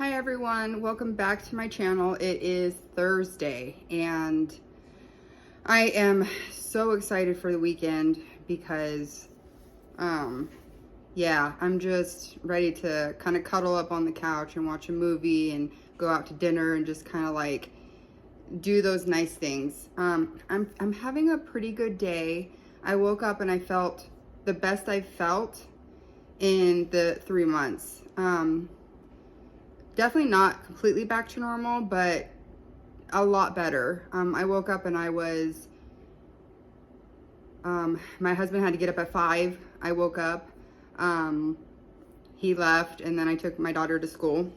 Hi everyone, welcome back to my channel. It is Thursday and I am so excited for the weekend because yeah, I'm just ready to kind of cuddle up on the couch and watch a movie and go out to dinner and just kind of like do those nice things. I'm having a pretty good day. I woke up and I felt the best I've felt in the 3 months. Definitely not completely back to normal, but a lot better. I woke up and I was, my husband had to get up at 5. I woke up, he left, and then I took my daughter to school.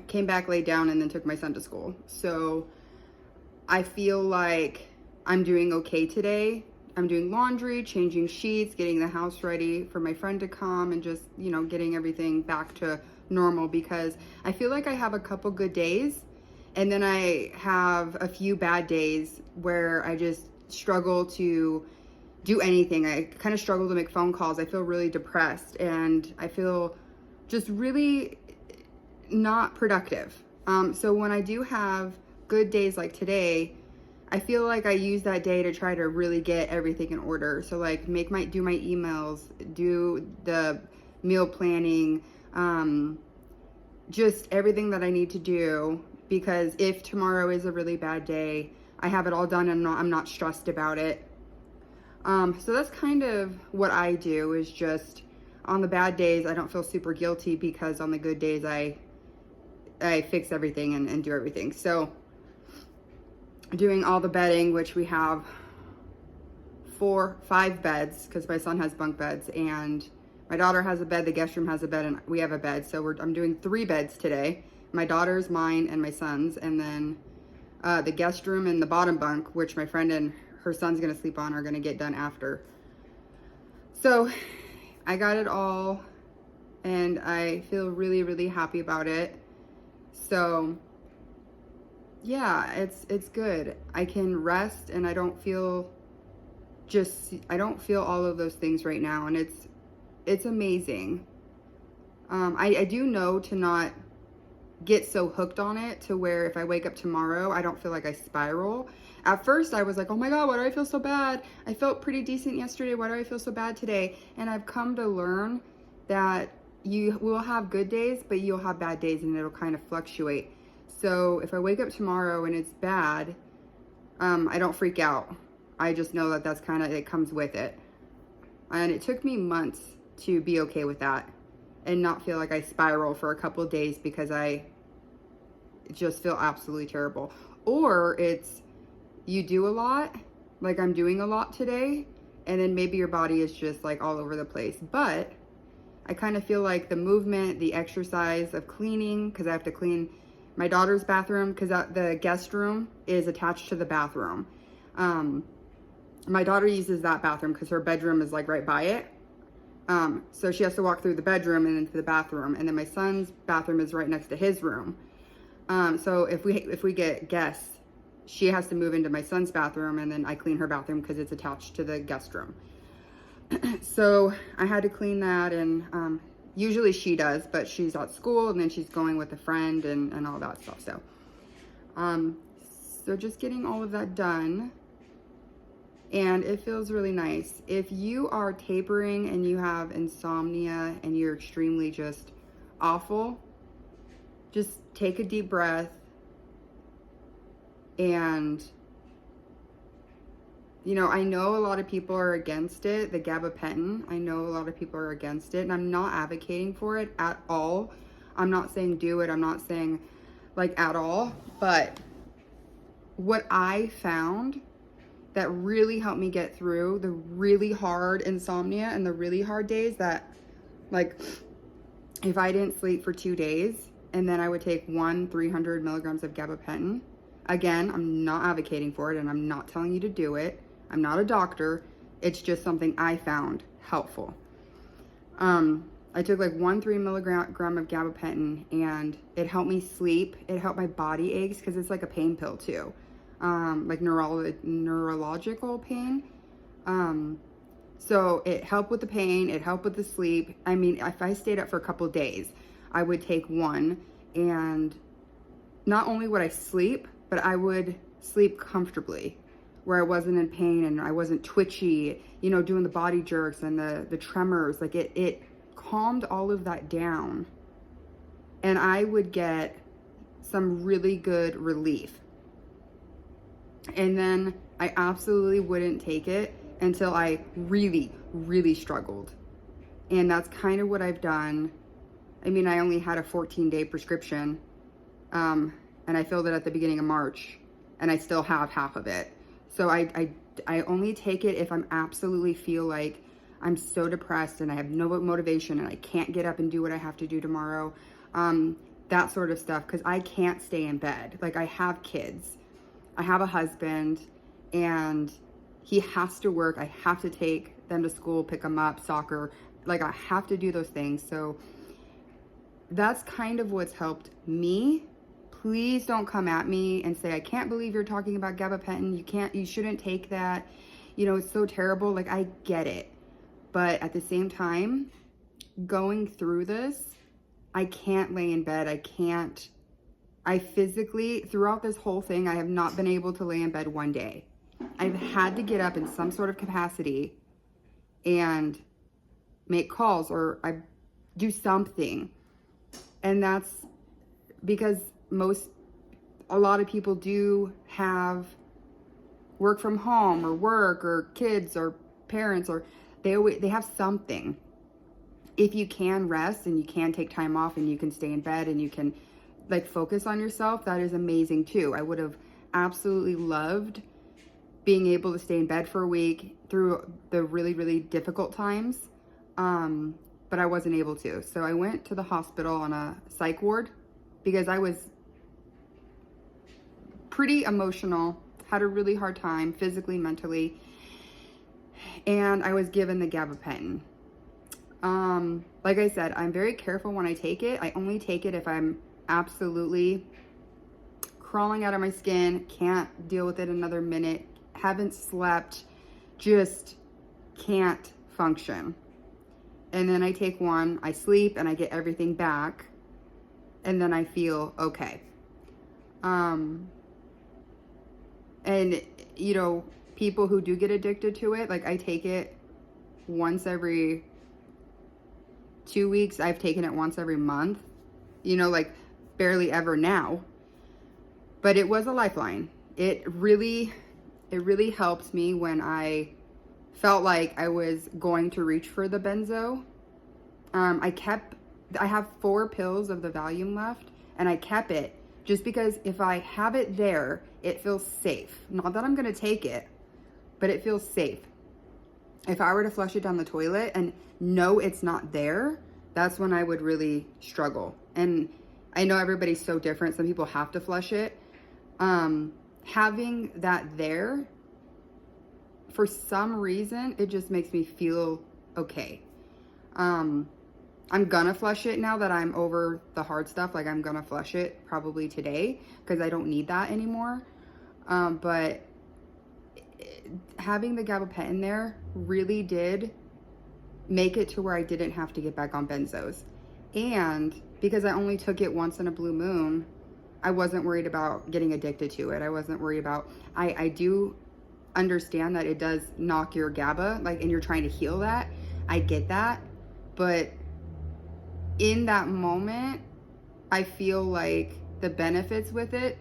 Came back, laid down, and then took my son to school. So I feel like I'm doing okay today. I'm doing laundry, changing sheets, getting the house ready for my friend to come, and just, you know, getting everything back to normal, because I feel like I have a couple good days and then I have a few bad days where I just struggle to do anything. I kind of struggle to make phone calls. I feel really depressed and I feel just really not productive. So when I do have good days like today, I feel like I use that day to try to really get everything in order. So like do my emails, do the meal planning, just everything that I need to do, because if tomorrow is a really bad day, I have it all done and I'm not stressed about it. So that's kind of what I do, is just on the bad days, I don't feel super guilty, because on the good days, I fix everything and do everything. So doing all the bedding, which we have 5 beds, because my son has bunk beds, and my daughter has a bed, the guest room has a bed, and we have a bed. So I'm doing 3 beds today. My daughter's, mine, and my son's, and then the guest room and the bottom bunk, which my friend and her son's gonna sleep on, are gonna get done after. So I got it all, and I feel really, really happy about it. So yeah, it's good. I can rest, and I don't feel all of those things right now, and it's amazing. I do know to not get so hooked on it to where if I wake up tomorrow, I don't feel like I spiral. At first I was like, oh my God, why do I feel so bad? I felt pretty decent yesterday. Why do I feel so bad today? And I've come to learn that you will have good days, but you'll have bad days, and it'll kind of fluctuate. So if I wake up tomorrow and it's bad, I don't freak out. I just know that that's kind of, it comes with it. And it took me months to be okay with that and not feel like I spiral for a couple of days because I just feel absolutely terrible. Or it's, you do a lot, like I'm doing a lot today, and then maybe your body is just like all over the place. But I kind of feel like the movement, the exercise of cleaning, because I have to clean my daughter's bathroom, because the guest room is attached to the bathroom. My daughter uses that bathroom because her bedroom is like right by it. So she has to walk through the bedroom and into the bathroom, and then my son's bathroom is right next to his room. So if we get guests, she has to move into my son's bathroom, and then I clean her bathroom because it's attached to the guest room. So I had to clean that, and usually she does, but she's at school, and then she's going with a friend and all that stuff. So, so just getting all of that done. And it feels really nice. If you are tapering and you have insomnia and you're extremely just awful, just take a deep breath. And, you know, I know a lot of people are against it, the Gabapentin. I know a lot of people are against it, and I'm not advocating for it at all. I'm not saying do it. I'm not saying like at all. But what I found that really helped me get through the really hard insomnia and the really hard days, that like if I didn't sleep for 2 days and then I would take 300 milligrams of Gabapentin. Again, I'm not advocating for it, and I'm not telling you to do it. I'm not a doctor. It's just something I found helpful. I took like 3 milligram of Gabapentin, and it helped me sleep. It helped my body aches, because it's like a pain pill too. Like neurological pain. So it helped with the pain, it helped with the sleep. I mean, if I stayed up for a couple of days, I would take one, and not only would I sleep, but I would sleep comfortably, where I wasn't in pain and I wasn't twitchy, you know, doing the body jerks and the tremors. Like it calmed all of that down, and I would get some really good relief. And then I absolutely wouldn't take it until I really, really struggled. And that's kind of what I've done. I mean, I only had a 14-day prescription, and I filled it at the beginning of March, and I still have half of it. So I only take it if I'm absolutely feel like I'm so depressed and I have no motivation and I can't get up and do what I have to do tomorrow. That sort of stuff, because I can't stay in bed. Like, I have kids. I have a husband, and he has to work. I have to take them to school, pick them up, soccer. Like, I have to do those things. So that's kind of what's helped me. Please don't come at me and say, I can't believe you're talking about gabapentin. You shouldn't take that. You know, it's so terrible. Like, I get it. But at the same time, going through this, I can't lay in bed. I physically, throughout this whole thing, I have not been able to lay in bed one day. I've had to get up in some sort of capacity and make calls, or I do something. And that's because a lot of people do have work from home, or work, or kids, or parents, or they have something. If you can rest and you can take time off and you can stay in bed and you can like focus on yourself, that is amazing too. I would have absolutely loved being able to stay in bed for a week through the really, really difficult times. But I wasn't able to. So I went to the hospital on a psych ward because I was pretty emotional, had a really hard time physically, mentally, and I was given the gabapentin. Like I said, I'm very careful when I take it. I only take it if I'm absolutely crawling out of my skin, can't deal with it another minute, haven't slept, just can't function. And then I take one, I sleep, and I get everything back, and then I feel okay. And, you know, people who do get addicted to it, like I take it once every 2 weeks. I've taken it once every month, you know, like barely ever now. But it was a lifeline. It really helped me when I felt like I was going to reach for the benzo. I have 4 pills of the Valium left, and I kept it just because if I have it there, it feels safe. Not that I'm going to take it, but it feels safe. If I were to flush it down the toilet and know it's not there, that's when I would really struggle. And I know everybody's so different. Some people have to flush it. Having that there, for some reason, it just makes me feel okay. I'm gonna flush it now that I'm over the hard stuff. Like, I'm gonna flush it probably today because I don't need that anymore. But having the gabapentin there really did make it to where I didn't have to get back on benzos. And because I only took it once in a blue moon, I wasn't worried about getting addicted to it. I wasn't worried about, I do understand that it does knock your GABA, like, and you're trying to heal that. I get that. But in that moment, I feel like the benefits with it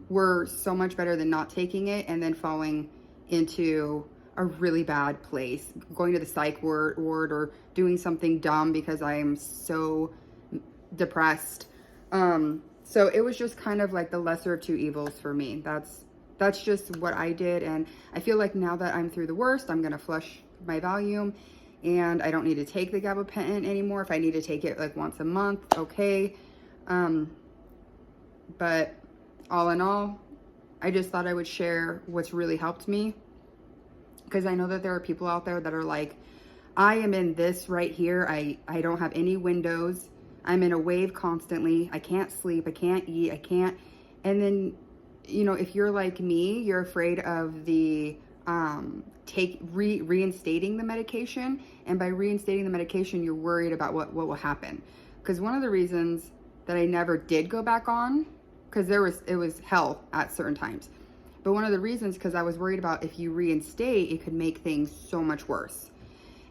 were so much better than not taking it and then falling into a really bad place, going to the psych ward or doing something dumb because I am so depressed. So it was just kind of like the lesser of two evils for me. That's just what I did. And I feel like now that I'm through the worst, I'm going to flush my Valium and I don't need to take the gabapentin anymore. If I need to take it like once a month, okay. But all in all, I just thought I would share what's really helped me, because I know that there are people out there that are like, I am in this right here. I don't have any windows. I'm in a wave constantly. I can't sleep. I can't eat. I can't. And then, you know, if you're like me, you're afraid of the reinstating the medication. And by reinstating the medication, you're worried about what will happen. Because one of the reasons that I never did go back on, because it was hell at certain times. But one of the reasons, because I was worried about if you reinstate, it could make things so much worse.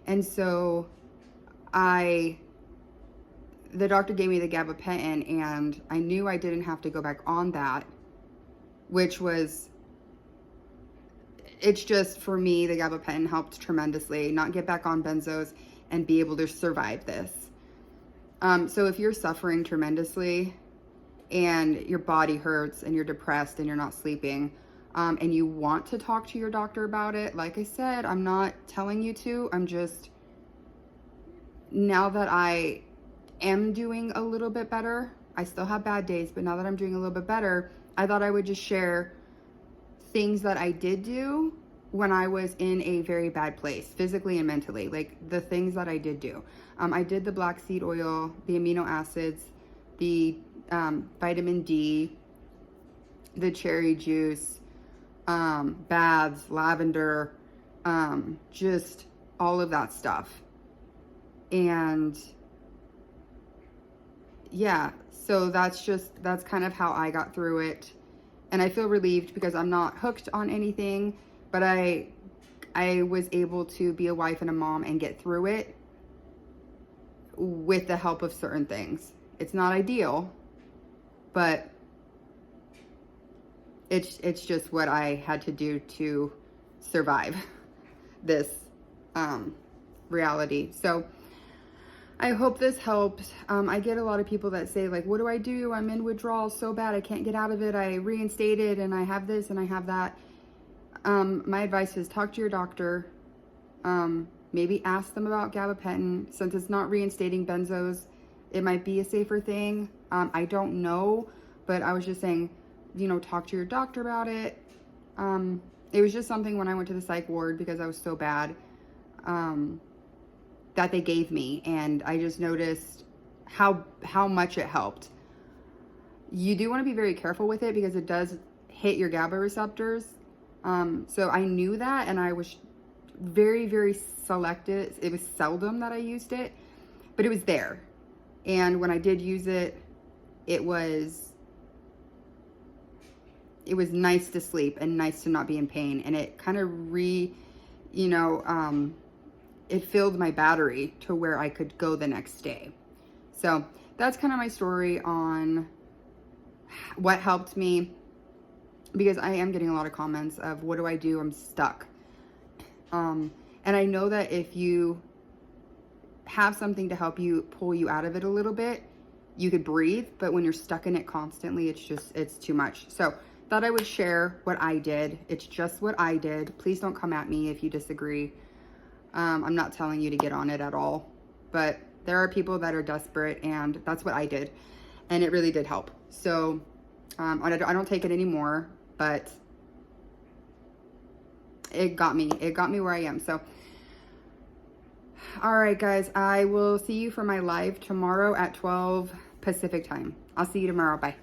And so the doctor gave me the gabapentin, and I knew I didn't have to go back on that, which was, it's just, for me, the gabapentin helped tremendously, not get back on benzos and be able to survive this. So if you're suffering tremendously and your body hurts and you're depressed and you're not sleeping, and you want to talk to your doctor about it, like I said, I'm not telling you to. I'm just, now that I am doing a little bit better, I still have bad days, but now that I'm doing a little bit better, I thought I would just share things that I did do when I was in a very bad place, physically and mentally, like the things that I did do. I did the black seed oil, the amino acids, the vitamin D, the cherry juice, baths, lavender, just all of that stuff. And yeah, so that's kind of how I got through it. And I feel relieved because I'm not hooked on anything, but I was able to be a wife and a mom and get through it with the help of certain things. It's not ideal, but it's just what I had to do to survive this reality. So I hope this helps. I get a lot of people that say, like, what do I do? I'm in withdrawal so bad. I can't get out of it. I reinstated and I have this and I have that. My advice is talk to your doctor. Maybe ask them about gabapentin. Since it's not reinstating benzos, it might be a safer thing. I don't know, but I was just saying, talk to your doctor about it. It was just something when I went to the psych ward because I was so bad, that they gave me, and I just noticed how much it helped. You do want to be very careful with it because it does hit your GABA receptors. So I knew that, and I was very, very selective. It was seldom that I used it, but it was there. And when I did use it, it was nice to sleep and nice to not be in pain. And it kind of it filled my battery to where I could go the next day. So that's kind of my story on what helped me, because I am getting a lot of comments of, what do I do? I'm stuck. And I know that if you have something to help you pull you out of it a little bit, you could breathe, but when you're stuck in it constantly, it's too much. So thought I would share what I did. It's just what I did. Please don't come at me if you disagree. I'm not telling you to get on it at all, but there are people that are desperate, and that's what I did, and it really did help. So I don't take it anymore, but it got me where I am. So all right, guys, I will see you for my live tomorrow at 12 Pacific time. I'll see you tomorrow. Bye.